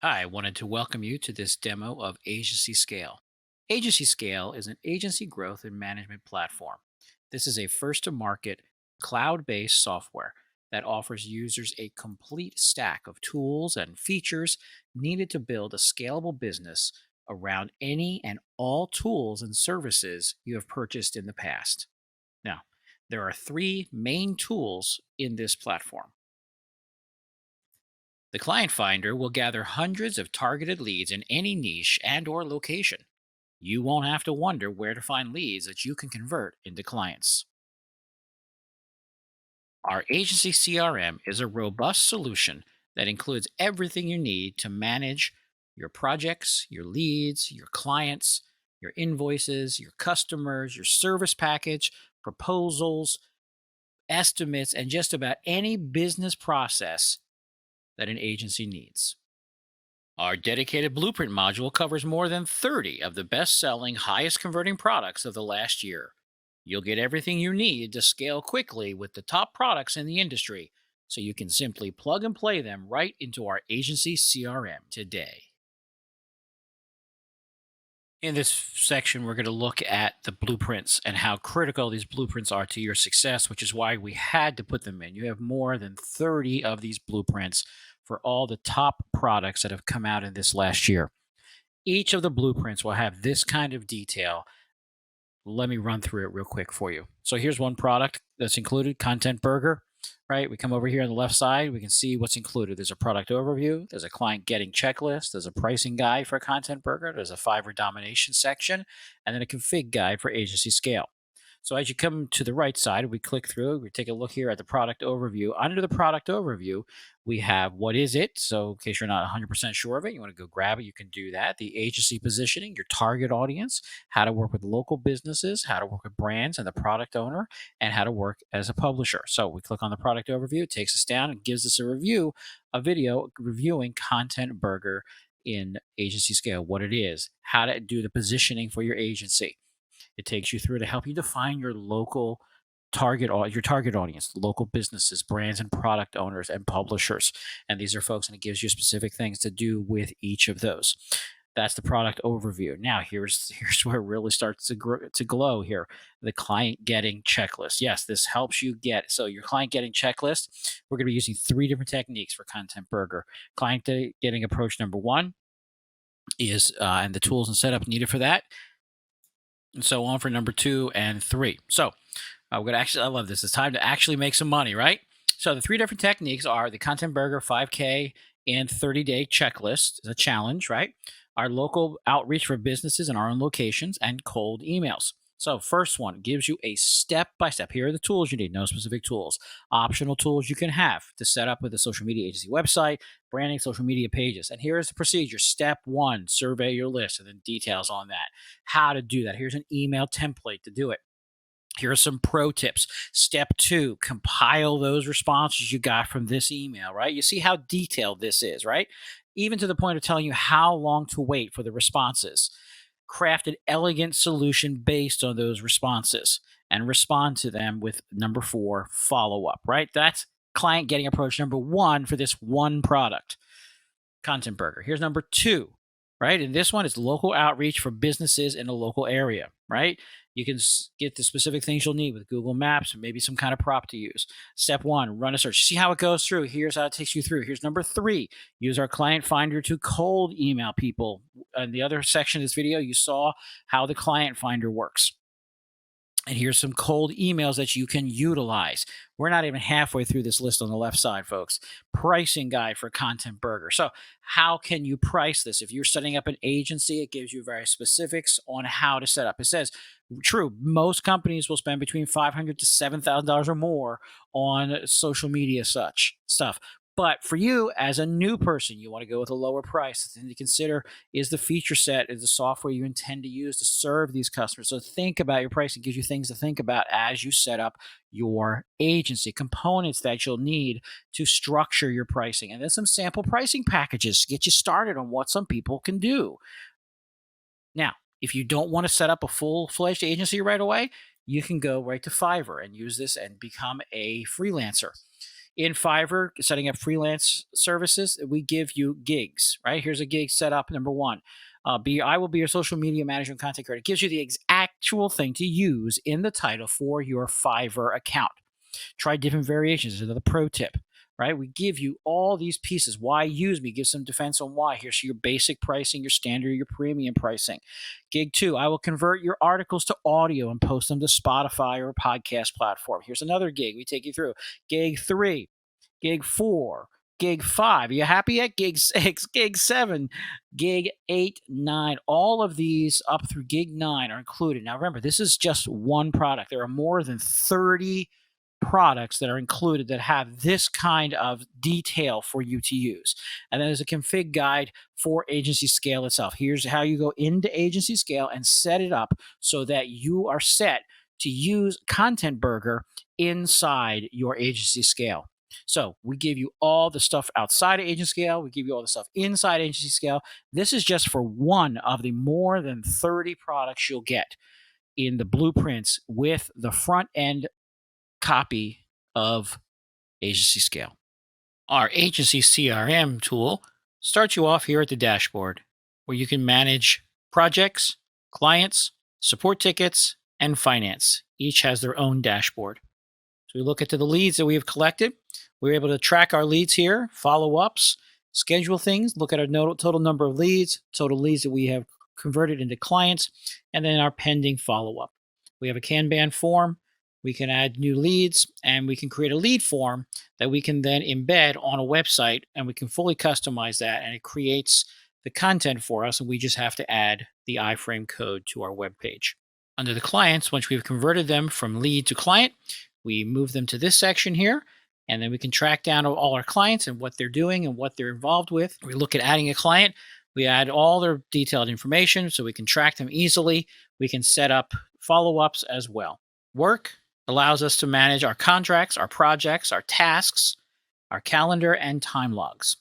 I wanted to welcome you to this demo of AgencyScale. AgencyScale is an agency growth and management platform. This is a first to market cloud based software that offers users a complete stack of tools and features needed to build a scalable business around any and all tools and services you have purchased in the past. Now, there are three main tools in this platform. The client finder will gather hundreds of targeted leads in any niche and or location. You won't have to wonder where to find leads that you can convert into clients. Our agency CRM is a robust solution that includes everything you need to manage your projects, your leads, your clients, your invoices, your customers, your service package, proposals, estimates, and just about any business process that an agency needs. Our dedicated blueprint module covers more than 30 of the best selling, highest converting products of the last year. You'll get everything you need to scale quickly with the top products in the industry, so you can simply plug and play them right into our agency CRM today. In this section, we're going to look at the blueprints and how critical these blueprints are to your success, which is why we had to put them in. You have more than 30 of these blueprints for all the top products that have come out in this last year. Each of the blueprints will have this kind of detail. Let me run through it real quick for you. So here's one product that's included, Content Burger, right? We come over here on the left side, we can see what's included. There's a product overview, there's a client getting checklist, there's a pricing guide for Content Burger, there's a Fiverr domination section, and then a config guide for Agency Scale. So as you come to the right side, we click through, we take a look here at the product overview. Under the product overview, we have what is it? So in case you're not 100% sure of it, you want to go grab it, you can do that. The agency positioning, your target audience, how to work with local businesses, how to work with brands and the product owner, and how to work as a publisher. So we click on the product overview, it takes us down and gives us a video reviewing Content Burger in Agency Scale, what it is, how to do the positioning for your agency. It takes you through to help you define your local your target audience, local businesses, brands, and product owners and publishers. And these are folks, and it gives you specific things to do with each of those. That's the product overview. Now, here's where it really starts to glow here. The client getting checklist. Yes, this helps you get so your client getting checklist. We're going to be using three different techniques for Content Burger. Getting approach number one is and the tools and setup needed for that, and so on for number two and three. So we're gonna actually, I love this. It's time to actually make some money, right? So the three different techniques are the Content Burger 5K and 30-day checklist, is a challenge, right? Our local outreach for businesses in our own locations and cold emails. So first one gives you a step by step. Here are the tools you need. No specific tools. Optional tools you can have to set up with a social media agency website, branding, social media pages. And here is the procedure. Step one, survey your list, and then details on that. How to do that. Here's an email template to do it. Here are some pro tips. Step two, compile those responses you got from this email, right? You see how detailed this is, right? Even to the point of telling you how long to wait for the responses. Craft an elegant solution based on those responses and respond to them with number four, follow up, right? That's client getting approach number one for this one product, Content Burger. Here's number two, right? And this one is local outreach for businesses in a local area, right? You can get the specific things you'll need with Google Maps and maybe some kind of prop to use. Step one, run a search. See how it goes through. Here's how it takes you through. Here's number three, use our client finder to cold email people. In the other section of this video, you saw how the client finder works. And here's some cold emails that you can utilize. We're not even halfway through this list on the left side, folks. Pricing guide for Content Burger. So how can you price this? If you're setting up an agency, it gives you various specifics on how to set up. It says, true, most companies will spend between $500 to $7,000 or more on social media such stuff. But for you, as a new person, you want to go with a lower price. The thing to consider is the feature set, is the software you intend to use to serve these customers. So think about your pricing, gives you things to think about as you set up your agency, components that you'll need to structure your pricing, and then some sample pricing packages to get you started on what some people can do. Now, if you don't want to set up a full-fledged agency right away, you can go right to Fiverr and use this and become a freelancer. In Fiverr, setting up freelance services, we give you gigs, right? Here's a gig set up, number one. I will be your social media manager and content creator. It gives you the actual thing to use in the title for your Fiverr account. Try different variations. Is another pro tip, right? We give you all these pieces. Why use me? Give some defense on why. Here's your basic pricing, your standard, your premium pricing. Gig two, I will convert your articles to audio and post them to Spotify or a podcast platform. Here's another gig we take you through. Gig three, gig four, gig five. Are you happy at gig six, gig seven, gig eight, nine? All of these up through gig nine are included. Now, remember, this is just one product. There are more than 30 products that are included that have this kind of detail for you to use. And then there's a config guide for AgencyScale itself. Here's how you go into AgencyScale and set it up so that you are set to use Content Burger inside your AgencyScale. So we give you all the stuff outside of AgencyScale. We give you all the stuff inside AgencyScale. This is just for one of the more than 30 products you'll get in the blueprints with the front end copy of AgencyScale. Our Agency CRM tool starts you off here at the dashboard, where you can manage projects, clients, support tickets, and finance. Each has their own dashboard. So we look at the leads that we have collected. We're able to track our leads here, follow-ups, schedule things, look at our total number of leads, total leads that we have converted into clients, and then our pending follow-up. We have a Kanban form. We can add new leads, and we can create a lead form that we can then embed on a website, and we can fully customize that, and it creates the content for us, and we just have to add the iframe code to our web page. Under the clients, once we've converted them from lead to client, we move them to this section here, and then we can track down all our clients and what they're doing and what they're involved with. We look at adding a client. We add all their detailed information so we can track them easily. We can set up follow-ups as well. Work allows us to manage our contracts, our projects, our tasks, our calendar, and time logs.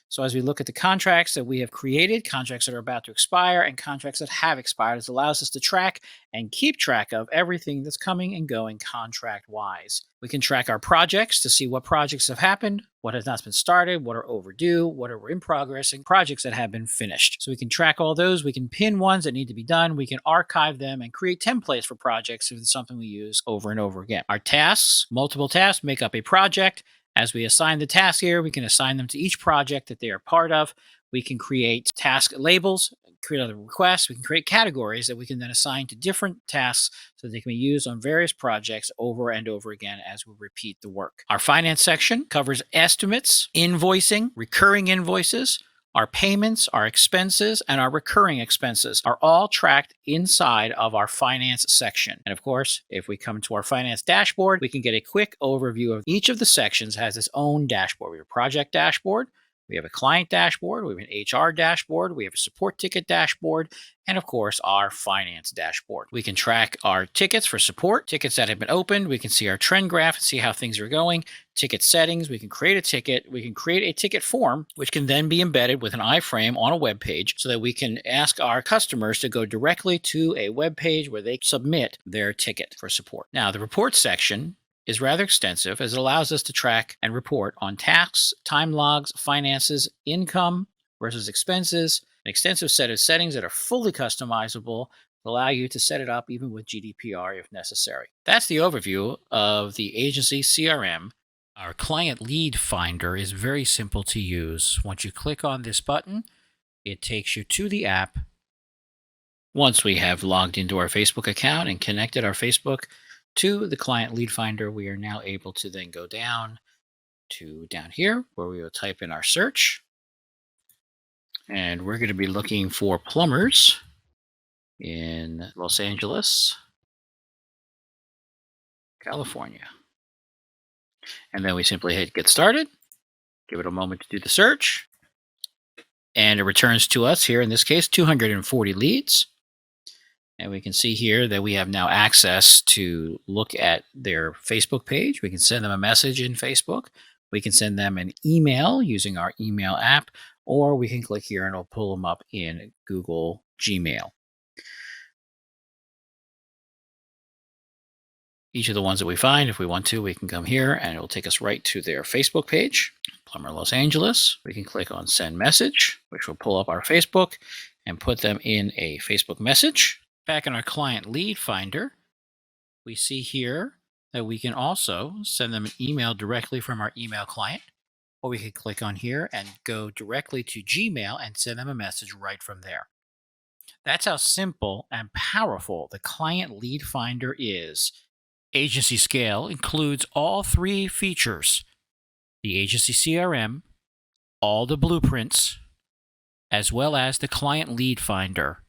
So as we look at the contracts that we have created, contracts that are about to expire, and contracts that have expired, it allows us to track and keep track of everything that's coming and going contract-wise. We can track our projects to see what projects have happened, what has not been started, what are overdue, what are in progress, and projects that have been finished. So we can track all those. We can pin ones that need to be done. We can archive them and create templates for projects if it's something we use over and over again. Our tasks, multiple tasks, make up a project. As we assign the tasks here, we can assign them to each project that they are part of. We can create task labels, create other requests. We can create categories that we can then assign to different tasks so they can be used on various projects over and over again as we repeat the work. Our finance section covers estimates, invoicing, recurring invoices. Our payments, our expenses, and our recurring expenses are all tracked inside of our finance section. And of course, if we come to our finance dashboard, we can get a quick overview of each of the sections has its own dashboard. We have a project dashboard, we have a client dashboard, we have an HR dashboard, we have a support ticket dashboard, and of course, our finance dashboard. We can track our tickets for support, tickets that have been opened. We can see our trend graph and see how things are going. Ticket settings, we can create a ticket. We can create a ticket form, which can then be embedded with an iframe on a web page so that we can ask our customers to go directly to a web page where they submit their ticket for support. Now, the report section is rather extensive as it allows us to track and report on tasks, time logs, finances, income versus expenses, an extensive set of settings that are fully customizable to allow you to set it up even with GDPR if necessary. That's the overview of the Agency CRM. Our client lead finder is very simple to use. Once you click on this button, it takes you to the app. Once we have logged into our Facebook account and connected our Facebook to the client lead finder, we are now able to then go down here where we will type in our search. And we're going to be looking for plumbers in Los Angeles, California. And then we simply hit get started, give it a moment to do the search. And it returns to us here, in this case, 240 leads. And we can see here that we have now access to look at their Facebook page. We can send them a message in Facebook. We can send them an email using our email app, or we can click here and it'll pull them up in Google Gmail. each of the ones that we find. If we want to, we can come here and it will take us right to their Facebook page, Plumber Los Angeles. We can click on Send Message, which will pull up our Facebook and put them in a Facebook message. Back in our client lead finder, we see here that we can also send them an email directly from our email client, or we could click on here and go directly to Gmail and send them a message right from there. That's how simple and powerful the client lead finder is. AgencyScale includes all three features: the agency CRM, all the blueprints, as well as the client lead finder.